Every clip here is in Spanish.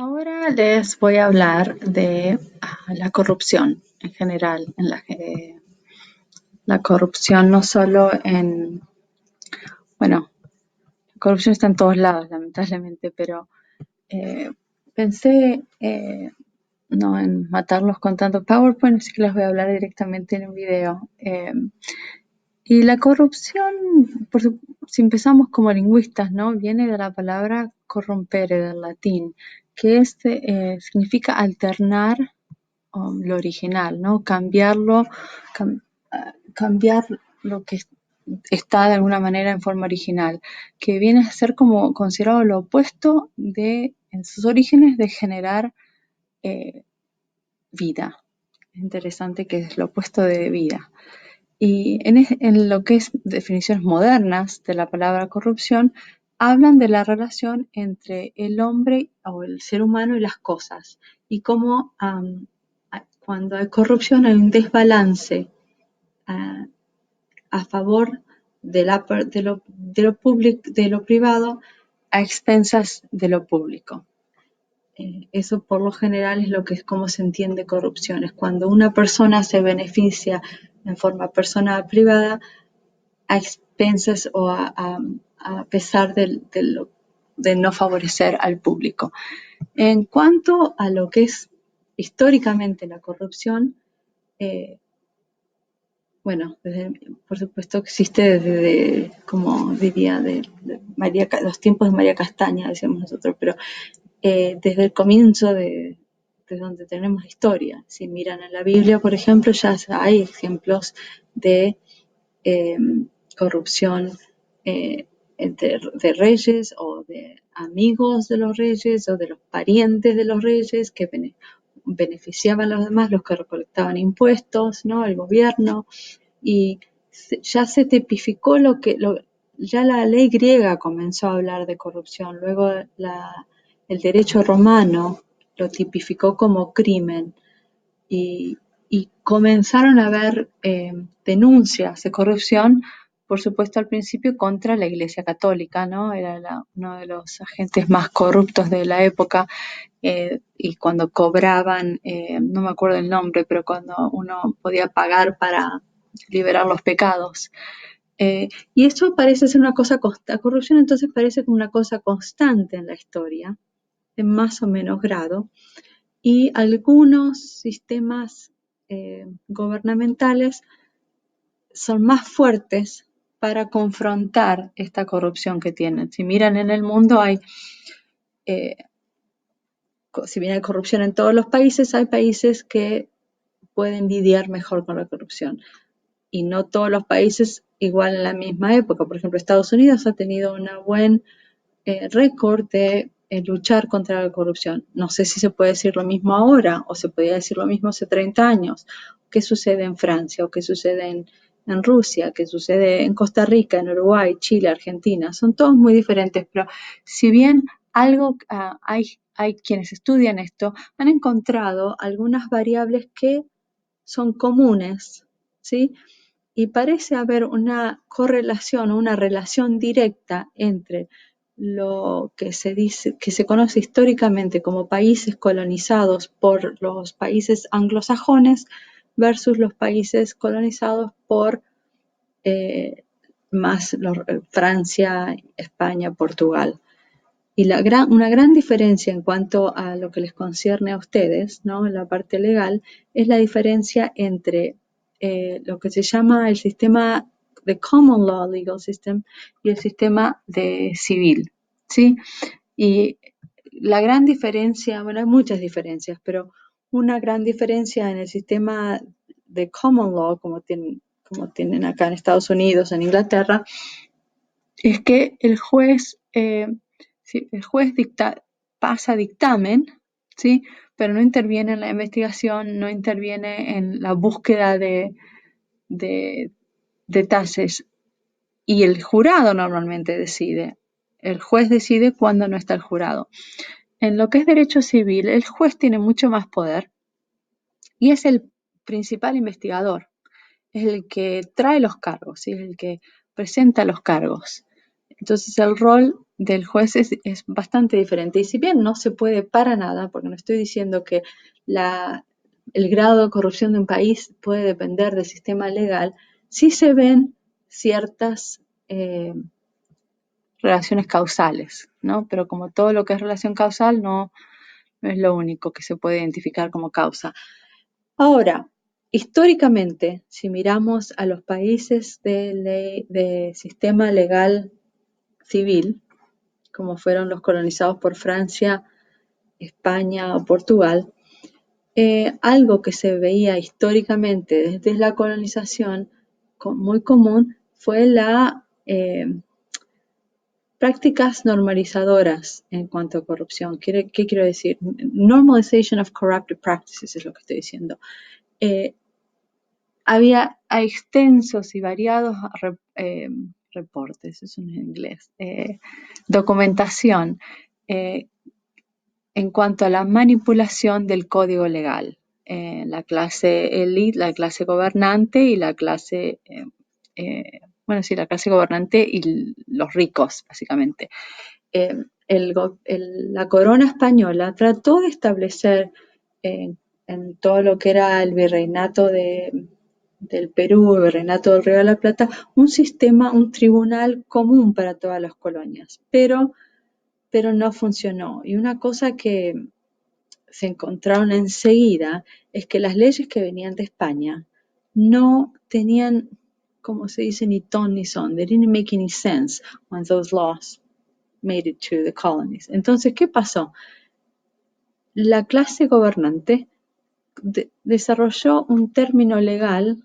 Ahora les voy a hablar de la corrupción en general. La corrupción no solo bueno, la corrupción está en todos lados, lamentablemente, pero eh, pensé no en matarlos con tanto PowerPoint, así que les voy a hablar directamente en un video. Y la corrupción, si empezamos como lingüistas, ¿no? Viene de la palabra corrompere del latín, que significa alternar lo original, ¿no? Cam- cambiar lo que está de alguna manera en forma original, que viene a ser como considerado lo opuesto en sus orígenes, de generar vida. Es interesante que es lo opuesto de vida. Y en lo que es definiciones modernas de la palabra corrupción, hablan de la relación entre el hombre o el ser humano y las cosas, y cómo cuando hay corrupción hay un desbalance uh, a favor de lo privado a expensas de lo público. Eso por lo general es cómo se entiende corrupción. Es cuando una persona se beneficia en forma personal privada a expensas o a pesar de no favorecer al público. En cuanto a lo que es históricamente la corrupción, bueno, por supuesto existe desde, como diría, de los tiempos de María Castaña, decíamos nosotros, pero desde el comienzo de donde tenemos historia. Si miran en la Biblia, por ejemplo, ya hay ejemplos de eh, corrupción de reyes o de amigos de los reyes o de los parientes de los reyes que beneficiaban a los demás, los que recolectaban impuestos, ¿no? El gobierno. Y ya se tipificó ya la ley griega comenzó a hablar de corrupción, luego el derecho romano lo tipificó como crimen y comenzaron a haber denuncias de corrupción, por supuesto al principio contra la Iglesia Católica, ¿no? Era uno de los agentes más corruptos de la época, y cuando cobraban, no me acuerdo el nombre, pero cuando uno podía pagar para liberar los pecados. Y eso parece ser una cosa constante, la corrupción entonces parece como una cosa constante en la historia, en más o menos grado, y algunos sistemas gubernamentales son más fuertes para confrontar esta corrupción que tienen. Si miran en el mundo eh, si bien hay corrupción en todos los países, hay países que pueden lidiar mejor con la corrupción. Y no todos los países igual en la misma época. Por ejemplo, Estados Unidos ha tenido un buen récord de luchar contra la corrupción. No sé si se puede decir lo mismo ahora o se podía decir lo mismo hace 30 años. ¿Qué sucede en Francia o qué sucede en Rusia? ¿Qué sucede en Costa Rica, en Uruguay, Chile, Argentina? Son todos muy diferentes, pero si bien hay quienes estudian esto, han encontrado algunas variables que son comunes, ¿sí? Y parece haber una correlación o una relación directa entre lo que se conoce históricamente como países colonizados por los países anglosajones versus los países colonizados por Francia, España, Portugal. Y una gran diferencia en cuanto a lo que les concierne a ustedes, ¿no? En la parte legal, es la diferencia entre lo que se llama el sistema de Common Law Legal System y el sistema de civil, ¿sí? Y la gran diferencia, bueno, hay muchas diferencias, pero una gran diferencia en el sistema de Common Law, como tienen acá en Estados Unidos, en Inglaterra, es que el juez pasa dictamen, ¿sí? Pero no interviene en la investigación, no interviene en la búsqueda de detalles. Y el jurado normalmente decide. El juez decide cuando no está el jurado. En lo que es derecho civil, el juez tiene mucho más poder y es el principal investigador. Es el que trae los cargos, ¿sí? Es el que presenta los cargos. Entonces el rol del juez es bastante diferente. Y si bien no se puede para nada, porque no estoy diciendo que el grado de corrupción de un país puede depender del sistema legal, sí se ven ciertas relaciones causales, ¿no? Pero como todo lo que es relación causal no es lo único que se puede identificar como causa. Ahora, históricamente, si miramos a los países de sistema legal civil, como fueron los colonizados por Francia, España o Portugal, algo que se veía históricamente desde la colonización muy común fue la prácticas normalizadoras en cuanto a corrupción. ¿Qué quiero decir? Normalization of corrupted practices es lo que estoy diciendo. Había extensos y variados reportes, eso no es en inglés, documentación en cuanto a la manipulación del código legal. La clase élite, la clase gobernante y la clase, la clase gobernante y los ricos, básicamente. La corona española trató de establecer en todo lo que era el virreinato del Perú, el virreinato del Río de la Plata, un sistema, un tribunal común para todas las colonias, pero no funcionó. Y una cosa que se encontraron enseguida es que las leyes que venían de España no tenían, como se dice, ni ton ni son. They didn't make any sense when those laws made it to the colonies. Entonces, ¿qué pasó? La clase gobernante desarrolló un término legal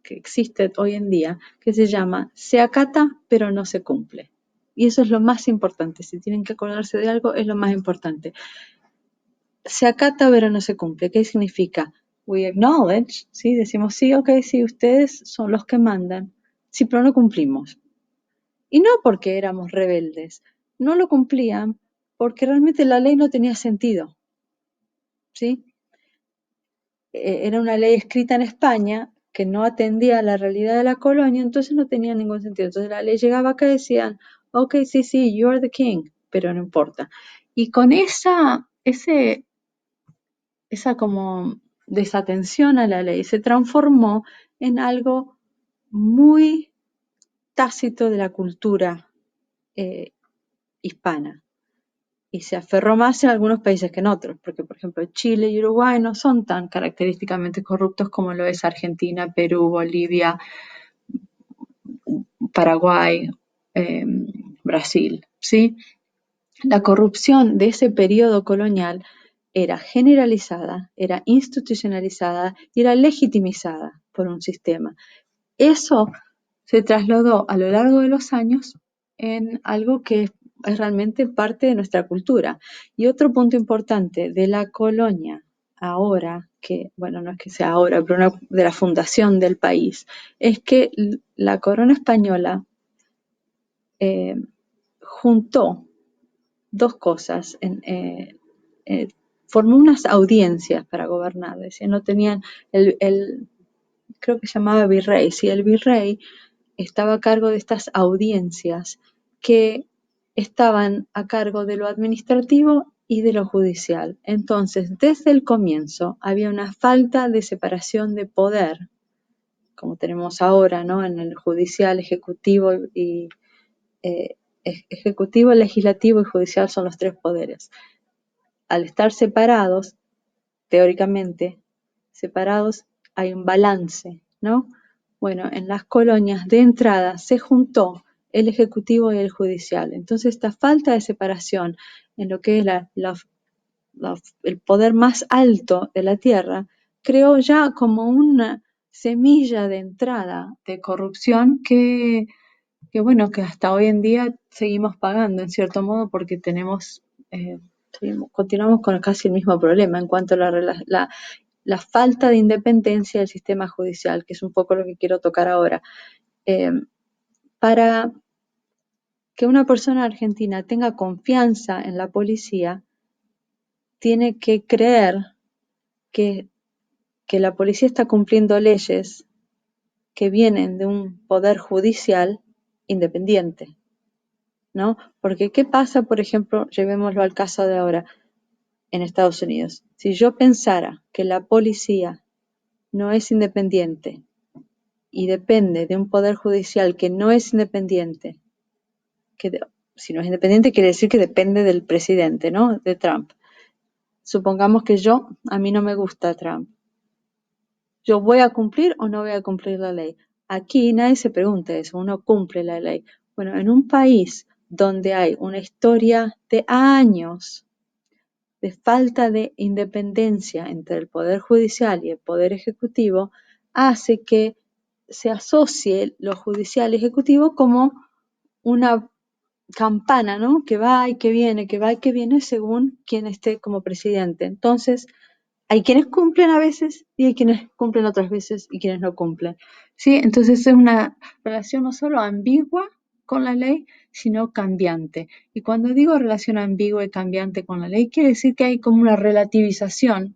que existe hoy en día que se llama se acata pero no se cumple. Y eso es lo más importante. Si tienen que acordarse de algo, es lo más importante. Se acata pero no se cumple. ¿Qué significa? We acknowledge, ¿sí? Decimos sí, ok, sí, ustedes son los que mandan. Sí, pero no cumplimos. Y no porque éramos rebeldes, no lo cumplían porque realmente la ley no tenía sentido, ¿sí? Era una ley escrita en España que no atendía a la realidad de la colonia, entonces no tenía ningún sentido. Entonces la ley llegaba acá y decían, ok, sí, you are the king, pero no importa. Y con esa como desatención a la ley se transformó en algo muy tácito de la cultura hispana. Y se aferró más en algunos países que en otros, porque por ejemplo Chile y Uruguay no son tan característicamente corruptos como lo es Argentina, Perú, Bolivia, Paraguay, Brasil, ¿sí? La corrupción de ese periodo colonial era generalizada, era institucionalizada y era legitimizada por un sistema. Eso se trasladó a lo largo de los años en algo que es realmente parte de nuestra cultura. Y otro punto importante de la colonia ahora, que, bueno, no es que sea ahora, pero de la fundación del país, es que la corona española juntó dos cosas, formó unas audiencias para gobernar, es decir, no tenían creo que se llamaba virrey, sí, el virrey estaba a cargo de estas audiencias que estaban a cargo de lo administrativo y de lo judicial. Entonces, desde el comienzo había una falta de separación de poder, como tenemos ahora, ¿no? En el judicial, ejecutivo y ejecutivo, legislativo y judicial son los tres poderes. Al estar separados, teóricamente separados, hay un balance, ¿no? Bueno, en las colonias de entrada se juntó el ejecutivo y el judicial. Entonces, esta falta de separación en lo que es el poder más alto de la tierra creó ya como una semilla de entrada de corrupción que hasta hoy en día seguimos pagando en cierto modo porque continuamos con casi el mismo problema en cuanto a la falta de independencia del sistema judicial, que es un poco lo que quiero tocar ahora. Para que una persona argentina tenga confianza en la policía, tiene que creer que la policía está cumpliendo leyes que vienen de un poder judicial independiente. ¿no? Porque ¿qué pasa, por ejemplo, llevémoslo al caso de ahora en Estados Unidos? Si yo pensara que la policía no es independiente y depende de un poder judicial que no es independiente, si no es independiente quiere decir que depende del presidente, ¿no? De Trump. Supongamos que a mí no me gusta Trump. ¿Yo voy a cumplir o no voy a cumplir la ley? Aquí nadie se pregunta eso, uno cumple la ley. Bueno, en un país donde hay una historia de años de falta de independencia entre el Poder Judicial y el Poder Ejecutivo, hace que se asocie lo judicial y ejecutivo como una campana, ¿no? Que va y que viene, que va y que viene según quien esté como presidente. Entonces, hay quienes cumplen a veces y hay quienes cumplen otras veces y quienes no cumplen. ¿Sí? Entonces es una relación no solo ambigua con la ley, sino cambiante. Y cuando digo relación ambigua y cambiante con la ley, quiere decir que hay como una relativización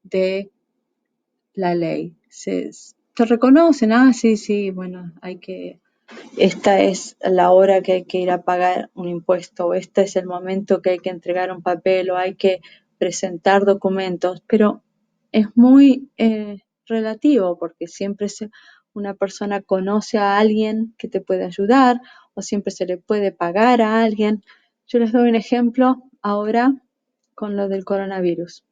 de la ley. Se reconocen, sí, sí, bueno, esta es la hora que hay que ir a pagar un impuesto, o este es el momento que hay que entregar un papel, o hay que presentar documentos, pero es muy relativo, porque siempre una persona conoce a alguien que te puede ayudar, o siempre se le puede pagar a alguien. Yo les doy un ejemplo ahora con lo del coronavirus.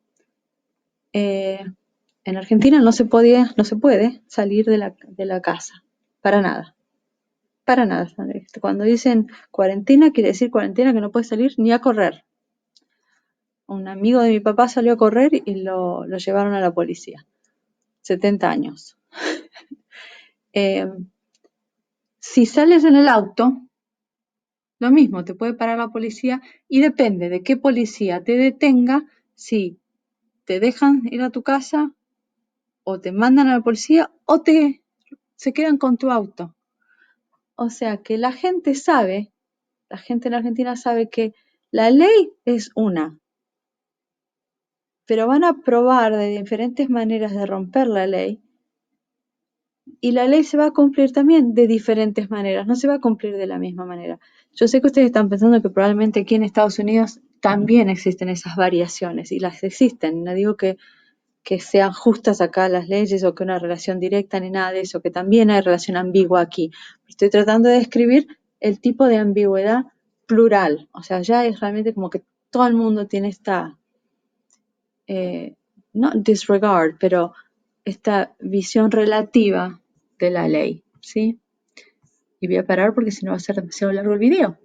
En Argentina no se puede salir de la casa, para nada. Para nada, Sandra. Cuando dicen cuarentena, quiere decir cuarentena que no puedes salir ni a correr. Un amigo de mi papá salió a correr y lo llevaron a la policía. 70 años. Eh, si sales en el auto, lo mismo, te puede parar la policía y depende de qué policía te detenga, si te dejan ir a tu casa o te mandan a la policía o se quedan con tu auto. O sea que la gente en Argentina sabe que la ley es una, pero van a probar de diferentes maneras de romper la ley y la ley se va a cumplir también de diferentes maneras, no se va a cumplir de la misma manera. Yo sé que ustedes están pensando que probablemente aquí en Estados Unidos también existen esas variaciones y las existen, no digo que sean justas acá las leyes o que una relación directa ni nada de eso, que también hay relación ambigua aquí. Estoy tratando de describir el tipo de ambigüedad plural, o sea, ya es realmente como que todo el mundo tiene esta no disregard, pero esta visión relativa de la ley, ¿sí? Y voy a parar porque si no va a ser demasiado largo el video.